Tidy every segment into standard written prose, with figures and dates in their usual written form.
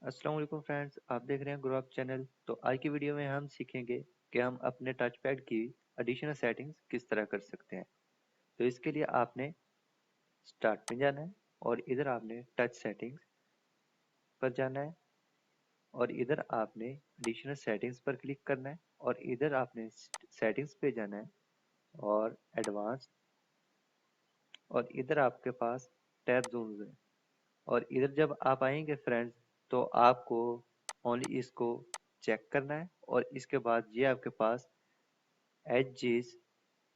अस्सलाम वालेकुम फ्रेंड्स, आप देख रहे हैं ग्रो अप चैनल। तो आज की वीडियो में हम सीखेंगे कि हम अपने टच पैड की एडिशनल सेटिंग्स किस तरह कर सकते हैं। तो इसके लिए आपने स्टार्ट में जाना है और इधर आपने टच सेटिंग्स पर जाना है और इधर आपने एडिशनल सेटिंग्स पर क्लिक करना है और इधर आपने सेटिंग्स पे जाना है और एडवांस और इधर आपके पास टैब जोन्स है। और इधर जब आप आएंगे फ्रेंड्स तो आपको ओनली इसको चेक करना है और इसके बाद ये आपके पास एजेस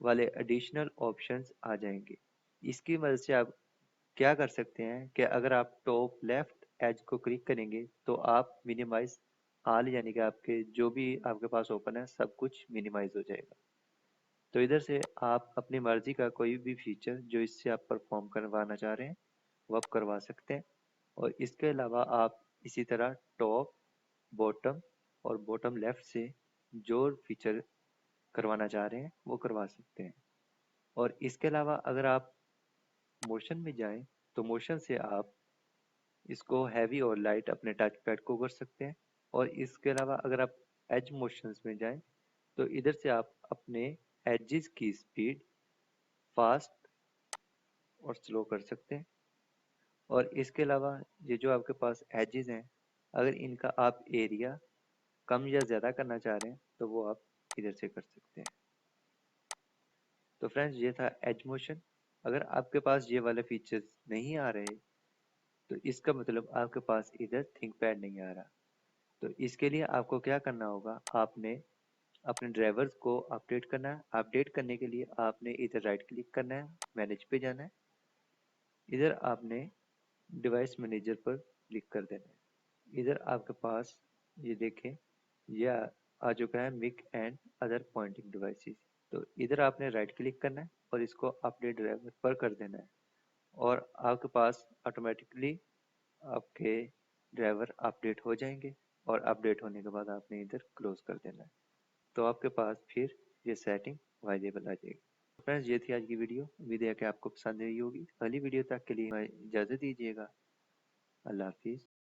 वाले एडिशनल ऑप्शंस आ जाएंगे। इसकी मदद से आप क्या कर सकते हैं कि अगर आप टॉप लेफ्ट एज को क्लिक करेंगे तो आप मिनिमाइज ऑल यानी कि आपके जो भी आपके पास ओपन है सब कुछ मिनिमाइज हो जाएगा। तो इधर से आप अपनी मर्जी का कोई भी फीचर जो इससे आप परफॉर्म करवाना चाह रहे हैं वो आप करवा सकते हैं। और इसके अलावा आप इसी तरह टॉप बॉटम और बॉटम लेफ्ट से जो फीचर करवाना चाह रहे हैं वो करवा सकते हैं। और इसके अलावा अगर आप मोशन में जाएं तो मोशन से आप इसको हैवी और लाइट अपने टच पैड को कर सकते हैं। और इसके अलावा अगर आप एज मोशंस में जाएं तो इधर से आप अपने एजेस की स्पीड फास्ट और स्लो कर सकते हैं। और इसके अलावा ये जो आपके पास एजेस हैं अगर इनका आप एरिया कम या ज़्यादा करना चाह रहे हैं तो वो आप इधर से कर सकते हैं। तो फ्रेंड्स ये था एज मोशन। अगर आपके पास ये वाले फीचर्स नहीं आ रहे तो इसका मतलब आपके पास इधर थिंक पैड नहीं आ रहा। तो इसके लिए आपको क्या करना होगा, आपने अपने ड्राइवर्स को अपडेट करना है। अपडेट करने के लिए आपने इधर राइट क्लिक करना है, मैनेज पे जाना है, इधर आपने डिवाइस मैनेजर पर क्लिक कर देना है। इधर आपके पास ये देखें ये आ चुका है mic and other pointing devices. तो इधर आपने राइट क्लिक करना है और इसको अपडेट ड्राइवर पर कर देना है और आपके पास ऑटोमेटिकली आपके ड्राइवर अपडेट हो जाएंगे। और अपडेट होने के बाद आपने इधर क्लोज कर देना है तो आपके पास फिर ये सेटिंग अवेलेबल आ जाएगी। फ्रेंड्स ये थी आज की वीडियो, उम्मीद है कि आपको पसंद आई होगी। अगली वीडियो तक के लिए इजाज़त दीजिएगा। अल्लाह हाफिज़।